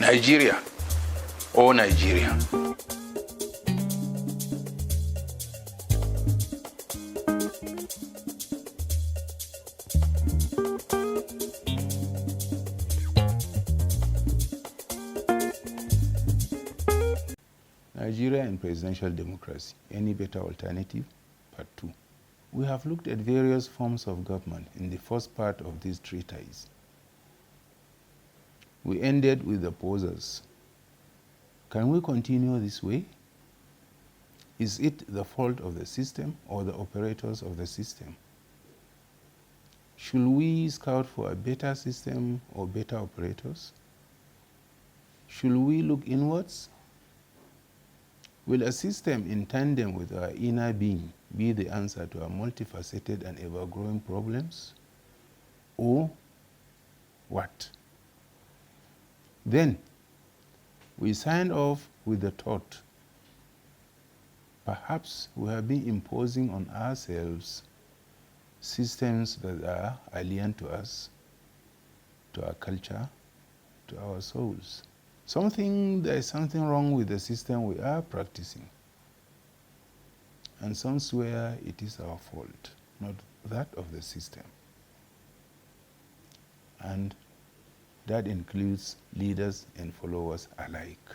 Nigeria or Nigeria. Nigeria in presidential democracy, any better alternative? Part 2. We have looked at various forms of government in the first part of this treatise. We ended with the posers. Can we continue this way? Is it the fault of the system or the operators of the system? Should we scout for a better system or better operators? Should we look inwards? Will a system in tandem with our inner being be the answer to our multifaceted and ever-growing problems? Or what? Then, we signed off with the thought, perhaps we have been imposing on ourselves systems that are alien to us, to our culture, to our souls. There is something wrong with the system we are practicing. And some swear it is our fault, not that of the system. And that includes leaders and followers alike.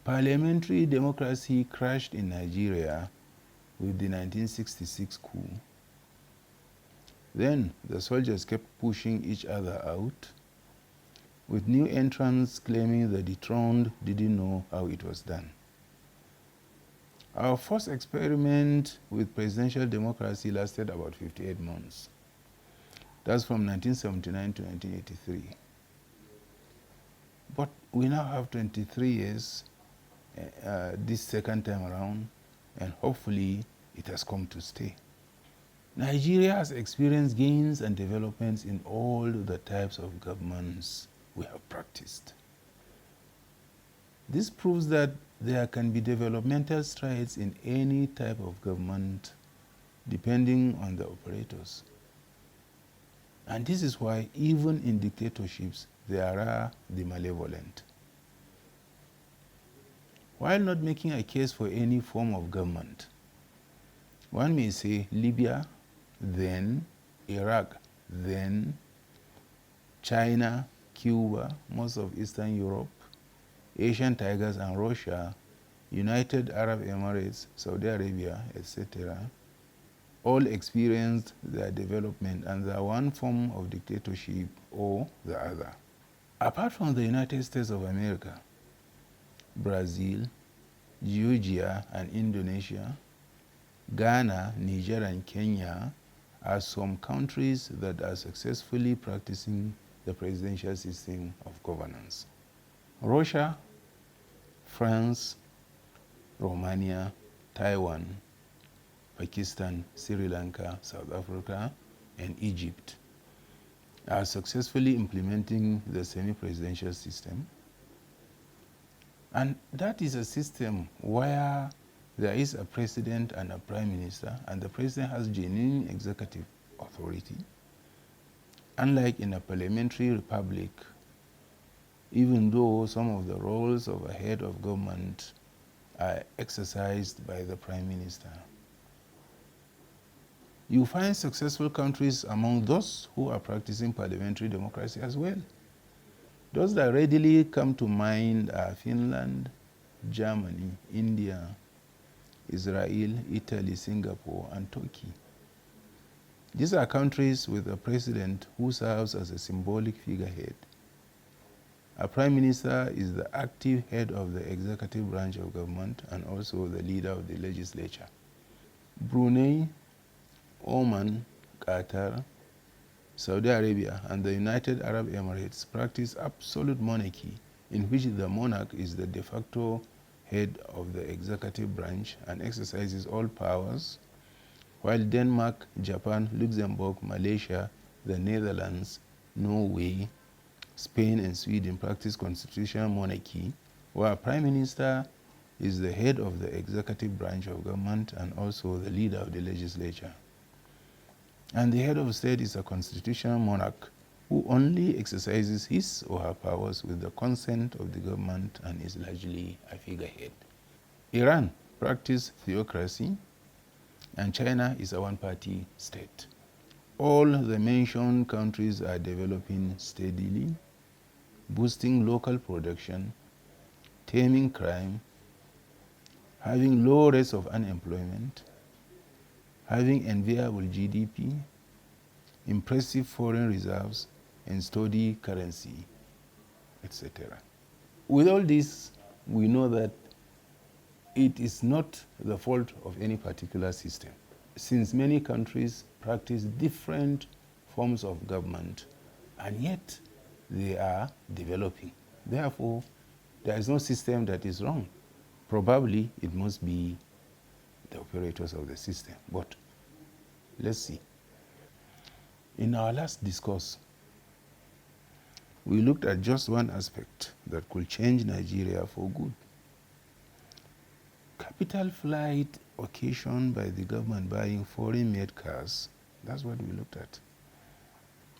Parliamentary democracy crashed in Nigeria with the 1966 coup. Then the soldiers kept pushing each other out, with new entrants claiming the dethroned didn't know how it was done. Our first experiment with presidential democracy lasted about 58 months. That's from 1979 to 1983. But we now have 23 years this second time around, and hopefully it has come to stay. Nigeria has experienced gains and developments in all the types of governments we have practiced. This proves that there can be developmental strides in any type of government depending on the operators. And this is why even in dictatorships there are the malevolent. While not making a case for any form of government, one may say Libya, then Iraq, then China, Cuba, most of Eastern Europe, Asian tigers and Russia, United Arab Emirates, Saudi Arabia, etc., all experienced their development under one form of dictatorship or the other. Apart from the United States of America, Brazil, Georgia and Indonesia, Ghana, Niger and Kenya are some countries that are successfully practicing the presidential system of governance. Russia, France, Romania, Taiwan, Pakistan, Sri Lanka, South Africa, and Egypt are successfully implementing the semi-presidential system. And that is a system where there is a president and a prime minister, and the president has genuine executive authority. Unlike in a parliamentary republic, even though some of the roles of a head of government are exercised by the prime minister. You find successful countries among those who are practicing parliamentary democracy as well. Those that readily come to mind are Finland, Germany, India, Israel, Italy, Singapore, and Turkey. These are countries with a president who serves as a symbolic figurehead. A prime minister is the active head of the executive branch of government and also the leader of the legislature. Brunei, Oman, Qatar, Saudi Arabia, and the United Arab Emirates practice absolute monarchy, in which the monarch is the de facto head of the executive branch and exercises all powers, while Denmark, Japan, Luxembourg, Malaysia, the Netherlands, Norway, Spain, and Sweden practice constitutional monarchy, where a prime minister is the head of the executive branch of government and also the leader of the legislature. And the head of state is a constitutional monarch who only exercises his or her powers with the consent of the government and is largely a figurehead. Iran practices theocracy, and China is a one-party state. All the mentioned countries are developing steadily, boosting local production, taming crime, having low rates of unemployment, having enviable GDP, impressive foreign reserves, and sturdy currency, etc. With all this, we know that it is not the fault of any particular system, since many countries practice different forms of government, and yet they are developing. Therefore, there is no system that is wrong. Probably it must be the operators of the system, but let's see. In our last discourse, we looked at just one aspect that could change Nigeria for good. Capital flight occasioned by the government buying foreign-made cars, that's what we looked at.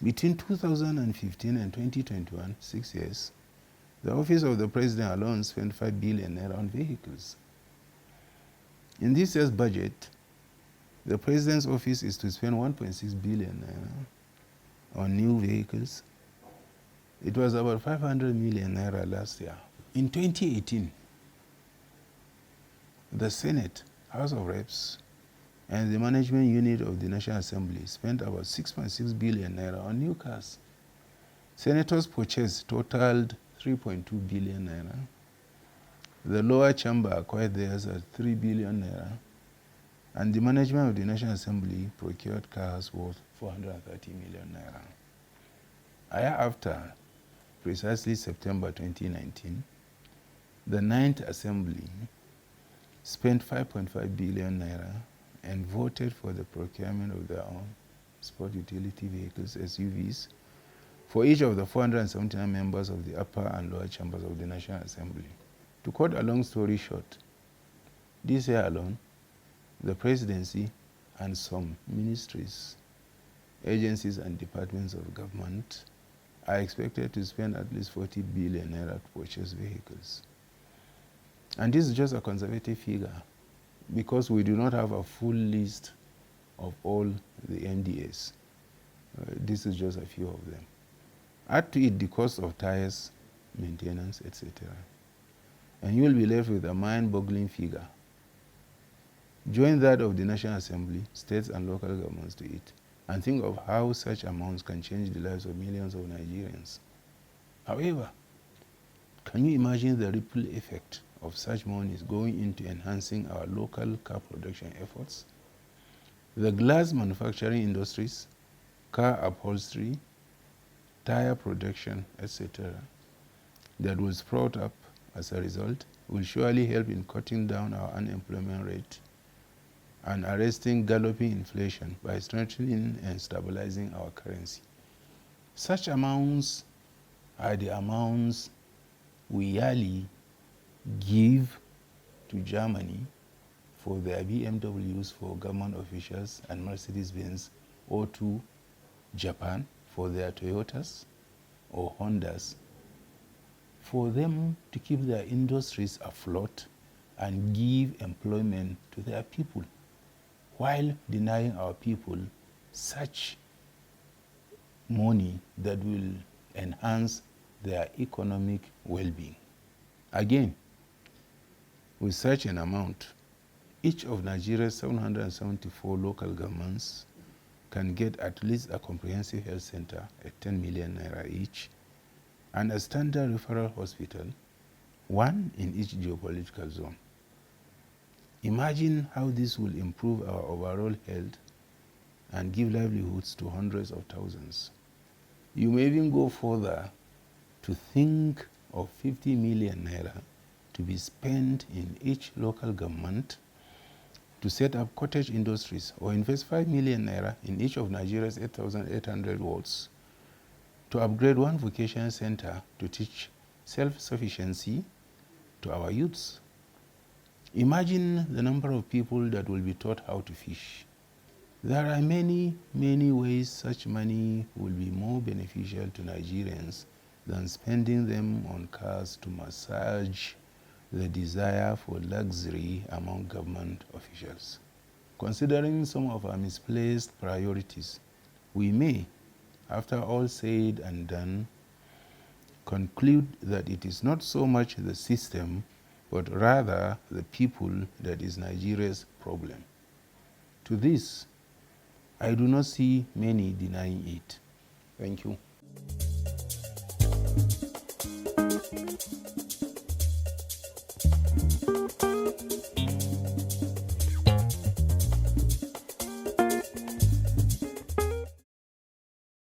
Between 2015 and 2021, 6 years, the office of the president alone spent 5 billion naira on vehicles. In this year's budget, the president's office is to spend 1.6 billion naira on new vehicles. It was about 500 million naira last year. In 2018, the Senate, House of Reps, and the management unit of the National Assembly spent about 6.6 billion naira on new cars. Senators' purchase totaled 3.2 billion naira. The lower chamber acquired theirs at 3 billion naira, and the management of the National Assembly procured cars worth 430 million naira. A year after, precisely September 2019, the 9th Assembly spent 5.5 billion naira and voted for the procurement of their own sport utility vehicles, SUVs, for each of the 479 members of the upper and lower chambers of the National Assembly. To cut a long story short, this year alone, the presidency and some ministries, agencies and departments of government are expected to spend at least 40 billion naira to purchase vehicles. And this is just a conservative figure because we do not have a full list of all the NDAs. This is just a few of them. Add to it the cost of tires, maintenance, etc. And you will be left with a mind-boggling figure. Join that of the National Assembly, states and local governments to it, and think of how such amounts can change the lives of millions of Nigerians. However, can you imagine the ripple effect of such monies going into enhancing our local car production efforts? The glass manufacturing industries, car upholstery, tire production, etc., that was brought up as a result will surely help in cutting down our unemployment rate and arresting galloping inflation by strengthening and stabilizing our currency. Such amounts are the amounts we yearly give to Germany for their BMWs for government officials and Mercedes-Benz, or to Japan for their Toyotas or Hondas, for them to keep their industries afloat and give employment to their people, while denying our people such money that will enhance their economic well-being. Again, with such an amount, each of Nigeria's 774 local governments can get at least a comprehensive health center at 10 million naira each, and a standard referral hospital, one in each geopolitical zone. Imagine how this will improve our overall health and give livelihoods to hundreds of thousands. You may even go further to think of 50 million naira to be spent in each local government to set up cottage industries, or invest 5 million naira in each of Nigeria's 8,800 wards to upgrade one vocational center to teach self-sufficiency to our youths. Imagine the number of people that will be taught how to fish, There are many, many ways such money will be more beneficial to Nigerians than spending them on cars to massage the desire for luxury among government officials. Considering some of our misplaced priorities, we may, after all said and done, conclude that it is not so much the system, but rather the people that is Nigeria's problem. To this, I do not see many denying it. Thank you.